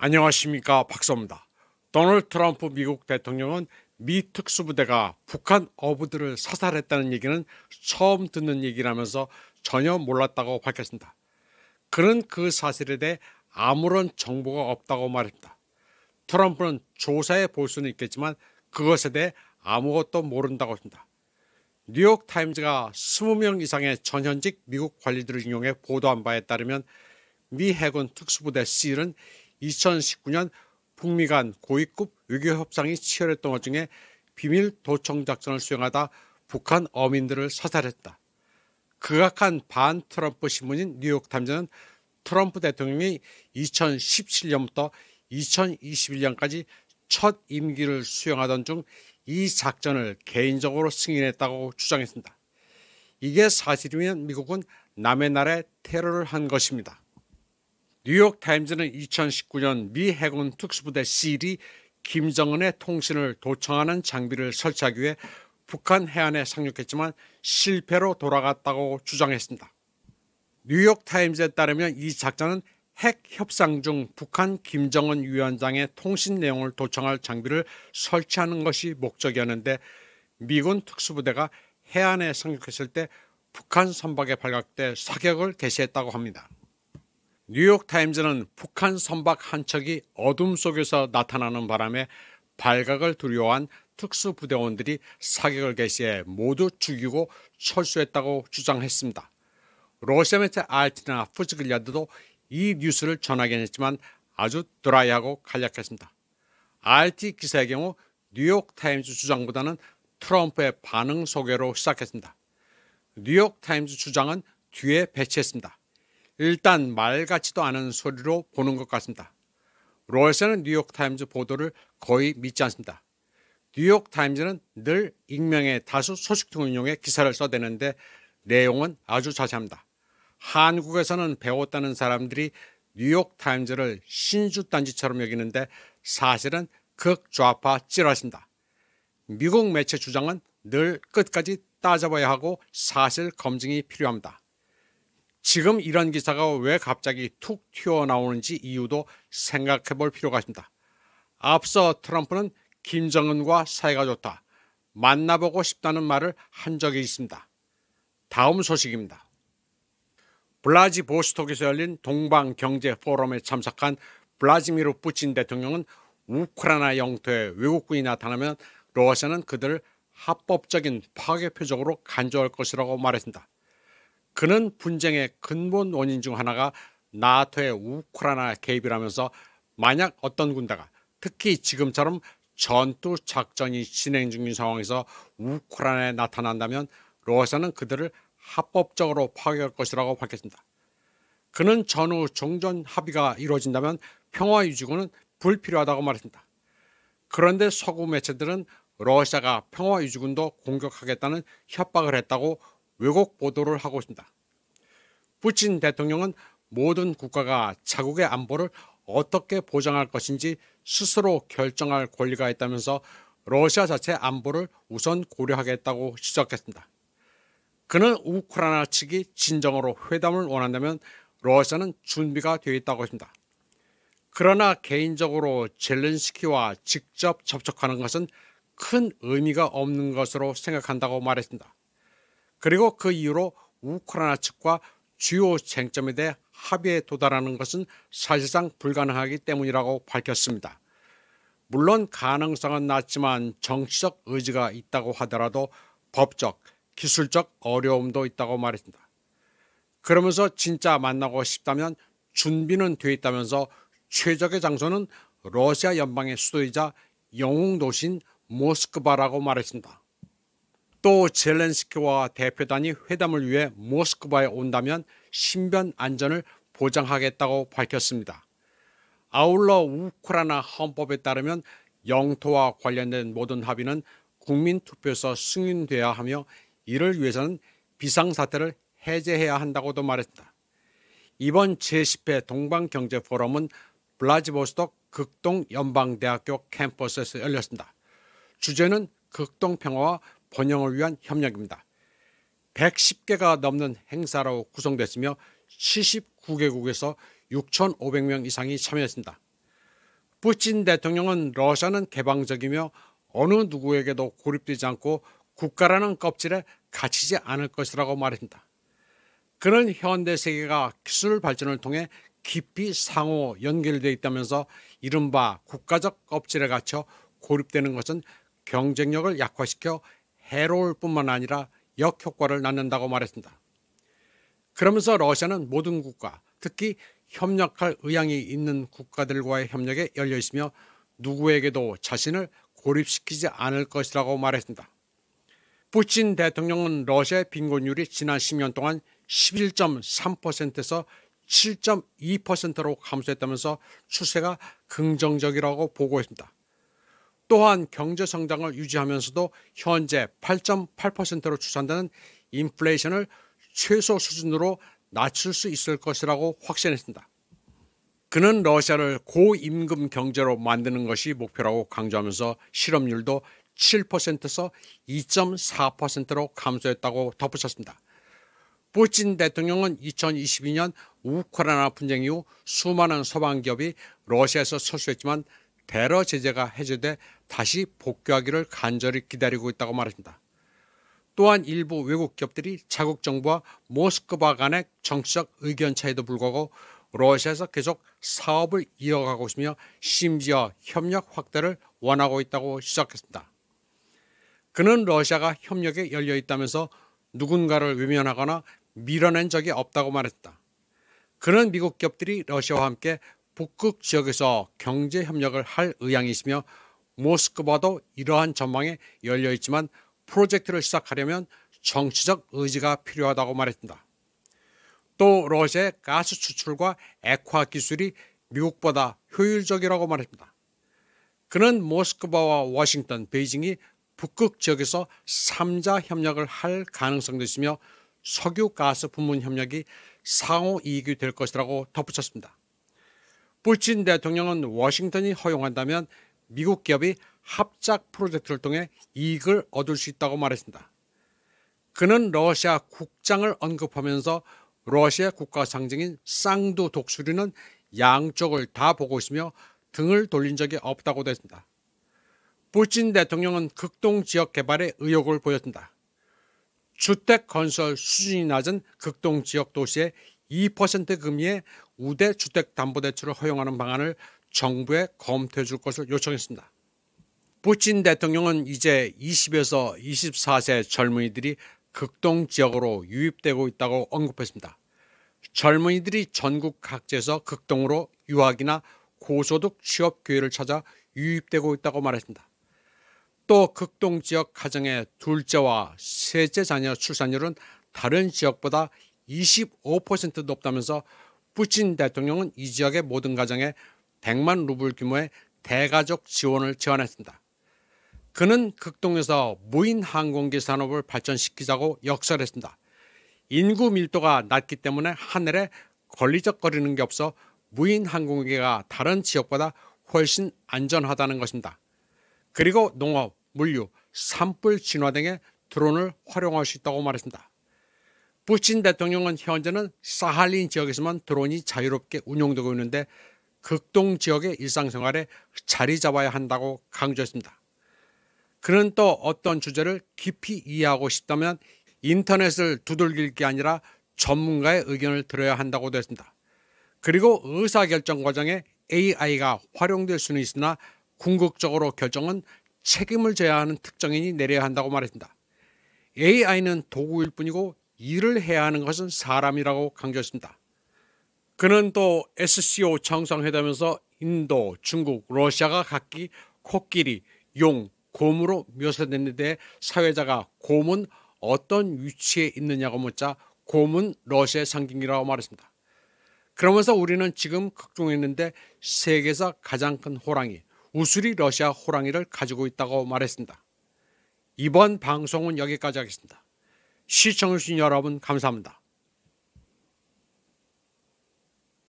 안녕하십니까, 박사입니다. 도널드 트럼프 미국 대통령은 미 특수부대가 북한 어부들을 사살했다는 얘기는 처음 듣는 얘기라면서 전혀 몰랐다고 밝혔습니다. 그는 그 사실에 대해 아무런 정보가 없다고 말했습니다. 트럼프는 조사해 볼 수는 있겠지만 그것에 대해 아무것도 모른다고 했습니다. 뉴욕타임즈가 20명 이상의 전현직 미국 관리들을 인용해 보도한 바에 따르면 미 해군 특수부대 C는 2019년 북미 간 고위급 외교 협상이 치열했던 것 중에 비밀 도청 작전을 수행하다 북한 어민들을 사살했다. 극악한 반 트럼프 신문인 뉴욕타임즈는 트럼프 대통령이 2017년부터 2021년까지 첫 임기를 수행하던 중 이 작전을 개인적으로 승인했다고 주장했습니다. 이게 사실이면 미국은 남의 나라에 테러를 한 것입니다. 뉴욕타임즈는 2019년 미 해군 특수부대 C이 김정은의 통신을 도청하는 장비를 설치하기 위해 북한 해안에 상륙했지만 실패로 돌아갔다고 주장했습니다. 뉴욕타임즈에 따르면 이 작전은 핵 협상 중 북한 김정은 위원장의 통신 내용을 도청할 장비를 설치하는 것이 목적이었는데 미군 특수부대가 해안에 상륙했을 때 북한 선박에 발각돼 사격을 개시했다고 합니다. 뉴욕타임즈는 북한 선박 한 척이 어둠 속에서 나타나는 바람에 발각을 두려워한 특수부대원들이 사격을 개시해 모두 죽이고 철수했다고 주장했습니다. 러시아 매체 RT나 푸즈글야드도 이 뉴스를 전하긴 했지만 아주 드라이하고 간략했습니다. RT 기사의 경우 뉴욕타임즈 주장보다는 트럼프의 반응 소개로 시작했습니다. 뉴욕타임즈 주장은 뒤에 배치했습니다. 일단 말 같지도 않은 소리로 보는 것 같습니다. 러시아는 뉴욕타임즈 보도를 거의 믿지 않습니다. 뉴욕타임즈는 늘 익명의 다수 소식통을 이용해 기사를 써대는데 내용은 아주 자세합니다. 한국에서는 배웠다는 사람들이 뉴욕타임즈를 신주단지처럼 여기는데 사실은 극좌파 찌라시입니다. 미국 매체 주장은 늘 끝까지 따져봐야 하고 사실 검증이 필요합니다. 지금 이런 기사가 왜 갑자기 툭 튀어나오는지 이유도 생각해 볼 필요가 있습니다. 앞서 트럼프는 김정은과 사이가 좋다, 만나보고 싶다는 말을 한 적이 있습니다. 다음 소식입니다. 블라디보스톡에서 열린 동방경제포럼에 참석한 블라디미르 푸틴 대통령은 우크라이나 영토에 외국군이 나타나면 러시아는 그들을 합법적인 파괴 표적으로 간주할 것이라고 말했습니다. 그는 분쟁의 근본 원인 중 하나가 나토의 우크라이나 개입이라면서 만약 어떤 군대가 특히 지금처럼 전투 작전이 진행 중인 상황에서 우크라이나에 나타난다면 러시아는 그들을 합법적으로 파괴할 것이라고 밝혔습니다. 그는 전후 종전 합의가 이루어진다면 평화유지군은 불필요하다고 말했습니다. 그런데 서구 매체들은 러시아가 평화유지군도 공격하겠다는 협박을 했다고 왜곡 보도를 하고 있습니다. 푸틴 대통령은 모든 국가가 자국의 안보를 어떻게 보장할 것인지 스스로 결정할 권리가 있다면서 러시아 자체 안보를 우선 고려하겠다고 지적했습니다. 그는 우크라이나 측이 진정으로 회담을 원한다면 러시아는 준비가 되어 있다고 했습니다. 그러나 개인적으로 젤렌스키와 직접 접촉하는 것은 큰 의미가 없는 것으로 생각한다고 말했습니다. 그리고 그 이후로 우크라이나 측과 주요 쟁점에 대해 합의에 도달하는 것은 사실상 불가능하기 때문이라고 밝혔습니다. 물론 가능성은 낮지만 정치적 의지가 있다고 하더라도 법적, 기술적 어려움도 있다고 말했습니다. 그러면서 진짜 만나고 싶다면 준비는 되어 있다면서 최적의 장소는 러시아 연방의 수도이자 영웅 도시인 모스크바라고 말했습니다. 또 젤렌스키와 대표단이 회담을 위해 모스크바에 온다면 신변 안전을 보장하겠다고 밝혔습니다. 아울러 우크라이나 헌법에 따르면 영토와 관련된 모든 합의는 국민투표에서 승인돼야 하며 이를 위해서는 비상사태를 해제해야 한다고도 말했다. 이번 제10회 동방경제포럼은 블라디보스톡 극동연방대학교 캠퍼스에서 열렸습니다. 주제는 극동평화와 번영을 위한 협력입니다. 110개가 넘는 행사로 구성됐으며 79개국에서 6,500명 이상이 참여했습니다. 푸틴 대통령은 러시아는 개방적이며 어느 누구에게도 고립되지 않고 국가라는 껍질에 갇히지 않을 것이라고 말했습니다. 그는 현대 세계가 기술 발전을 통해 깊이 상호 연결되어 있다면서 이른바 국가적 껍질에 갇혀 고립되는 것은 경쟁력을 약화시켜 해로울 뿐만 아니라 역효과를 낳는다고 말했습니다. 그러면서 러시아는 모든 국가, 특히 협력할 의향이 있는 국가들과의 협력에 열려 있으며 누구에게도 자신을 고립시키지 않을 것이라고 말했습니다. 푸틴 대통령은 러시아의 빈곤율이 지난 10년 동안 11.3%에서 7.2%로 감소했다면서 추세가 긍정적이라고 보고했습니다. 또한 경제 성장을 유지하면서도 현재 8.8%로 추산되는 인플레이션을 최소 수준으로 낮출 수 있을 것이라고 확신했습니다. 그는 러시아를 고임금 경제로 만드는 것이 목표라고 강조하면서 실업률도 7%에서 2.4%로 감소했다고 덧붙였습니다. 푸틴 대통령은 2022년 우크라이나 분쟁 이후 수많은 서방 기업이 러시아에서 철수했지만 대러 제재가 해제돼 다시 복귀하기를 간절히 기다리고 있다고 말했습니다. 또한 일부 외국 기업들이 자국 정부와 모스크바 간의 정치적 의견 차이도 불구하고 러시아에서 계속 사업을 이어가고 있으며 심지어 협력 확대를 원하고 있다고 지적했습니다. 그는 러시아가 협력에 열려 있다면서 누군가를 외면하거나 밀어낸 적이 없다고 말했다. 그는 미국 기업들이 러시아와 함께 북극 지역에서 경제 협력을 할 의향이 있으며 모스크바도 이러한 전망에 열려 있지만 프로젝트를 시작하려면 정치적 의지가 필요하다고 말했습니다. 또 러시아의 가스 추출과 액화 기술이 미국보다 효율적이라고 말했습니다. 그는 모스크바와 워싱턴, 베이징이 북극 지역에서 3자 협력을 할 가능성도 있으며 석유 가스 부문 협력이 상호 이익이 될 것이라고 덧붙였습니다. 푸틴 대통령은 워싱턴이 허용한다면 미국 기업이 합작 프로젝트를 통해 이익을 얻을 수 있다고 말했습니다. 그는 러시아 국장을 언급하면서 러시아 국가 상징인 쌍두 독수리는 양쪽을 다 보고 있으며 등을 돌린 적이 없다고 했습니다. 푸틴 대통령은 극동 지역 개발에 의욕을 보였습니다. 주택 건설 수준이 낮은 극동 지역 도시에 2% 금리의 우대 주택담보대출을 허용하는 방안을 정부에 검토해 줄 것을 요청했습니다. 푸틴 대통령은 이제 20에서 24세 젊은이들이 극동 지역으로 유입되고 있다고 언급했습니다. 젊은이들이 전국 각지에서 극동으로 유학이나 고소득 취업 기회를 찾아 유입되고 있다고 말했습니다. 또 극동 지역 가정의 둘째와 셋째 자녀 출산율은 다른 지역보다 25% 높다면서 푸틴 대통령은 이 지역의 모든 가정에 100만 루블 규모의 대가족 지원을 제안했습니다. 그는 극동에서 무인 항공기 산업을 발전시키자고 역설했습니다. 인구 밀도가 낮기 때문에 하늘에 걸리적거리는 게 없어 무인 항공기가 다른 지역보다 훨씬 안전하다는 것입니다. 그리고 농업, 물류, 산불 진화 등의 드론을 활용할 수 있다고 말했습니다. 푸틴 대통령은 현재는 사할린 지역에서만 드론이 자유롭게 운용되고 있는데 극동 지역의 일상생활에 자리 잡아야 한다고 강조했습니다. 그는 또 어떤 주제를 깊이 이해하고 싶다면 인터넷을 두들길 게 아니라 전문가의 의견을 들어야 한다고 했습니다. 그리고 의사결정 과정에 AI가 활용될 수는 있으나 궁극적으로 결정은 책임을 져야 하는 특정인이 내려야 한다고 말했습니다. AI는 도구일 뿐이고 일을 해야 하는 것은 사람이라고 강조했습니다. 그는 또 SCO 정상회담에서 인도, 중국, 러시아가 각기 코끼리, 용, 곰으로 묘사됐는데 사회자가 곰은 어떤 위치에 있느냐고 묻자 곰은 러시아의 상징이라고 말했습니다. 그러면서 우리는 지금 극중에 있는데 세계에서 가장 큰 호랑이, 우수리 러시아 호랑이를 가지고 있다고 말했습니다. 이번 방송은 여기까지 하겠습니다. 시청해주신 여러분 감사합니다.